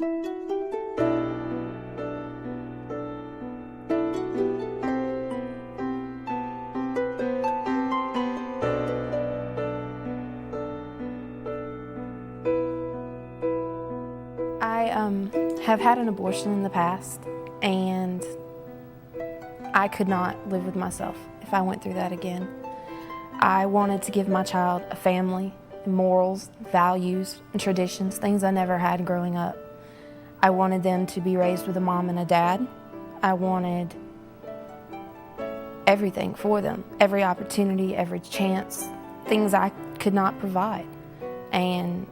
I have had an abortion in the past, and I could not live with myself if I went through that again. I wanted to give my child a family, morals, values, and traditions, things I never had growing up. I wanted them to be raised with a mom and a dad. I wanted everything for them, every opportunity, every chance, things I could not provide. And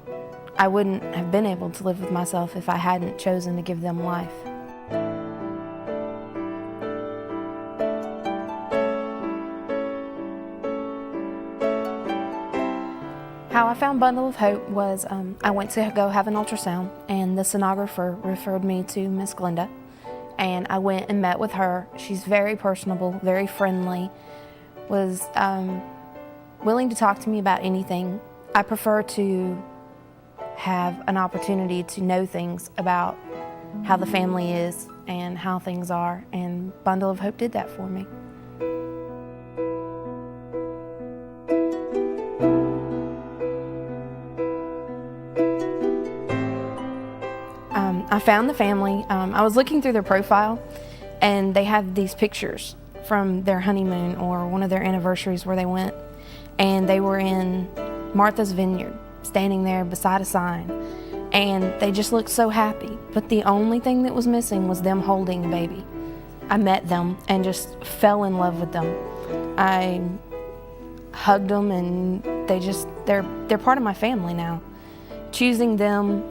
I wouldn't have been able to live with myself if I hadn't chosen to give them life. How I found Bundle of Hope was I went to go have an ultrasound, and the sonographer referred me to Miss Glenda, and I went and met with her. She's very personable, very friendly, was willing to talk to me about anything. I prefer to have an opportunity to know things about how the family is and how things are, and Bundle of Hope did that for me. I found the family. I was looking through their profile, and they had these pictures from their honeymoon or one of their anniversaries where they went, and they were in Martha's Vineyard, standing there beside a sign, and they just looked so happy. But the only thing that was missing was them holding the baby. I met them and just fell in love with them. I hugged them, and they're part of my family now. Choosing them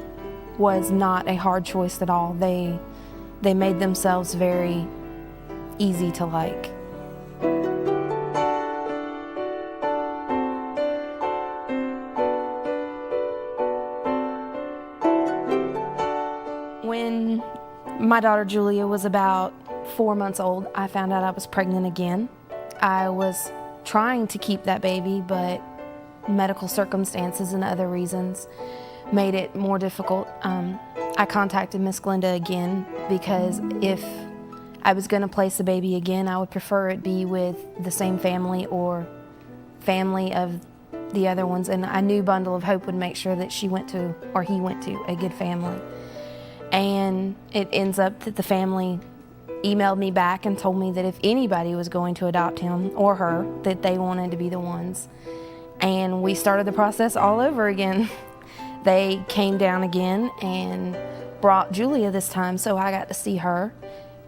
was not a hard choice at all. They made themselves very easy to like. When my daughter Julia was about 4 months old, I found out I was pregnant again. I was trying to keep that baby, but medical circumstances and other reasons made it more difficult. I contacted Miss Glenda again because if I was going to place a baby again, I would prefer it be with the same family or family of the other ones, and I knew Bundle of Hope would make sure that he went to a good family. And it ends up that the family emailed me back and told me that if anybody was going to adopt him or her, that they wanted to be the ones. And we started the process all over again. They came down again and brought Julia this time, so I got to see her.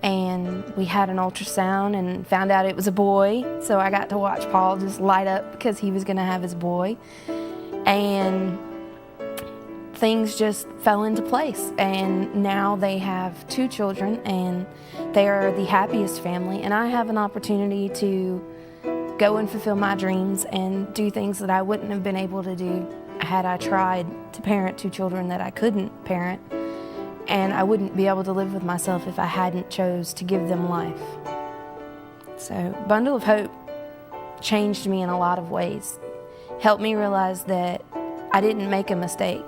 And we had an ultrasound and found out it was a boy, so I got to watch Paul just light up because he was going to have his boy. And things just fell into place, and now they have 2 children, and they are the happiest family, and I have an opportunity to go and fulfill my dreams and do things that I wouldn't have been able to do had I tried to parent 2 children that I couldn't parent, and I wouldn't be able to live with myself if I hadn't chose to give them life. So Bundle of Hope changed me in a lot of ways, helped me realize that I didn't make a mistake.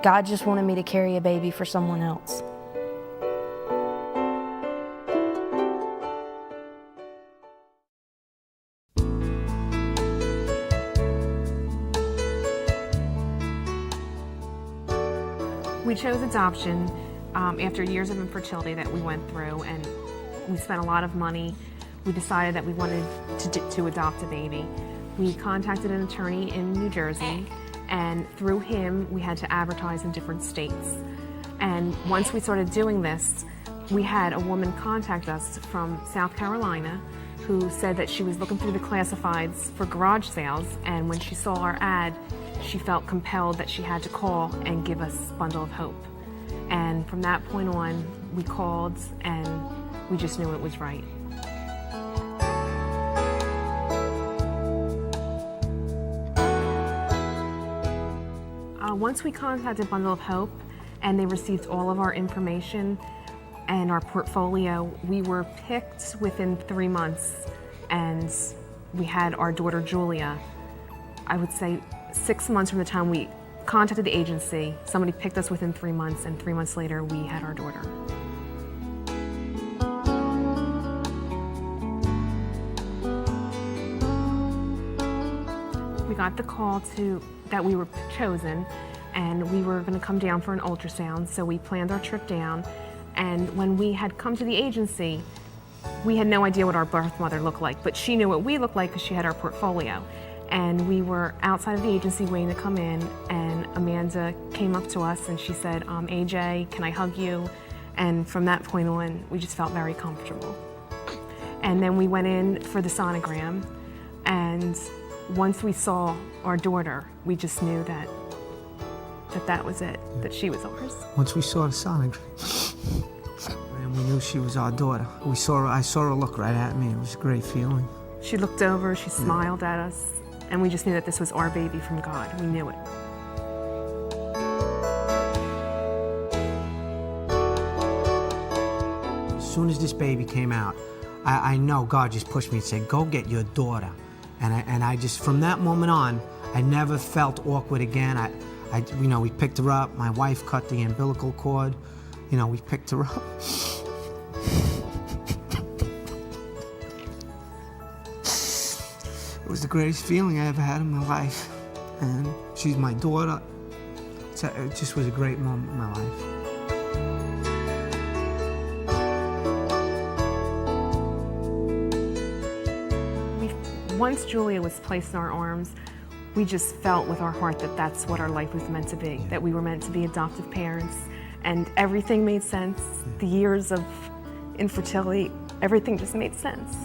God just wanted me to carry a baby for someone else. We chose adoption after years of infertility that we went through, and we spent a lot of money. We decided that we wanted to adopt a baby. We contacted an attorney in New Jersey, and through him we had to advertise in different states. And once we started doing this, we had a woman contact us from South Carolina who said that she was looking through the classifieds for garage sales, and when she saw our ad, she felt compelled that she had to call and give us Bundle of Hope. And from that point on, we called and we just knew it was right. Once we contacted Bundle of Hope and they received all of our information and our portfolio, we were picked within 3 months, and we had our daughter Julia, I would say 6 months from the time we contacted the agency. Somebody picked us within 3 months, and 3 months later, we had our daughter. We got the call that we were chosen, and we were going to come down for an ultrasound, so we planned our trip down. And when we had come to the agency, we had no idea what our birth mother looked like, but she knew what we looked like because she had our portfolio. And we were outside of the agency waiting to come in, and Amanda came up to us and she said, AJ, can I hug you? And from that point on, we just felt very comfortable. And then we went in for the sonogram, and once we saw our daughter, we just knew that was it, that she was ours. Once we saw the sonogram, and we knew she was our daughter. I saw her look right at me. It was a great feeling. She looked over, she smiled at us, and we just knew that this was our baby from God. We knew it. As soon as this baby came out, I know God just pushed me and said, go get your daughter. And I just, from that moment on, I never felt awkward again. We picked her up. My wife cut the umbilical cord. We picked her up. It was the greatest feeling I ever had in my life. And she's my daughter. It just was a great moment in my life. Once Julia was placed in our arms, we just felt with our heart that that's what our life was meant to be, that we were meant to be adoptive parents, and everything made sense. The years of infertility, everything just made sense.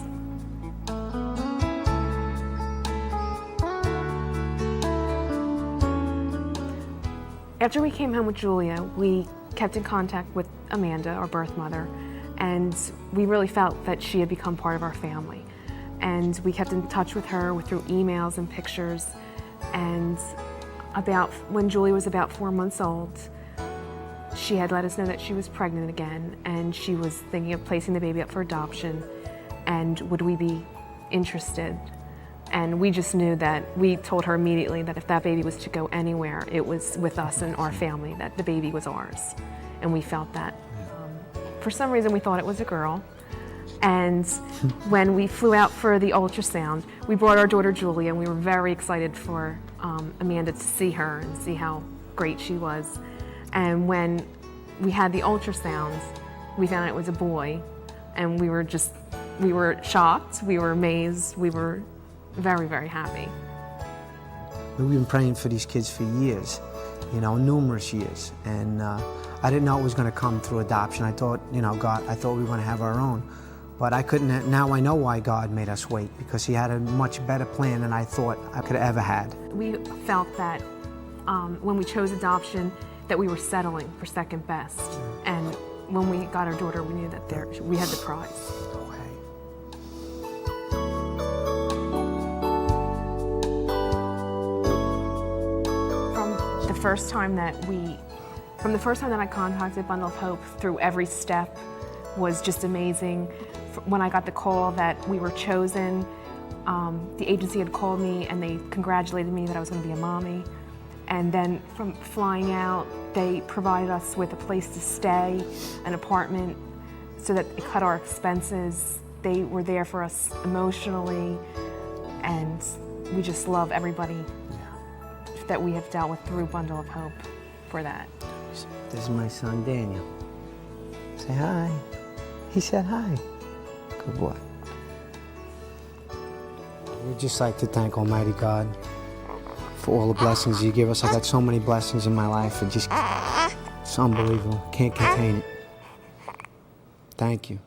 After we came home with Julia, we kept in contact with Amanda, our birth mother, and we really felt that she had become part of our family. And we kept in touch with her through emails and pictures. And when Julia was about 4 months old, she had let us know that she was pregnant again, and she was thinking of placing the baby up for adoption, and would we be interested? And we just knew that, we told her immediately that if that baby was to go anywhere, it was with us and our family, that the baby was ours. And we felt that. For some reason, we thought it was a girl. And when we flew out for the ultrasound, we brought our daughter Julia, and we were very excited for Amanda to see her and see how great she was. And when we had the ultrasound, we found out it was a boy, and we were shocked, we were amazed, we were very, very happy. We've been praying for these kids for years, numerous years. And I didn't know it was going to come through adoption. I thought, God, I thought we were going to have our own. But I couldn't, now I know why God made us wait, because He had a much better plan than I thought I could have ever had. We felt that when we chose adoption, that we were settling for second best. And when we got our daughter, we knew that we had the prize. From the first time that I contacted Bundle of Hope, through every step was just amazing. When I got the call that we were chosen, the agency had called me and they congratulated me that I was going to be a mommy. And then from flying out, they provided us with a place to stay, an apartment, so that it cut our expenses. They were there for us emotionally, and we just love everybody that we have dealt with through Bundle of Hope for that. This is my son, Daniel. Say hi. He said hi. Good boy. We'd just like to thank Almighty God for all the blessings you give us. I got so many blessings in my life. It's unbelievable. Can't contain it. Thank you.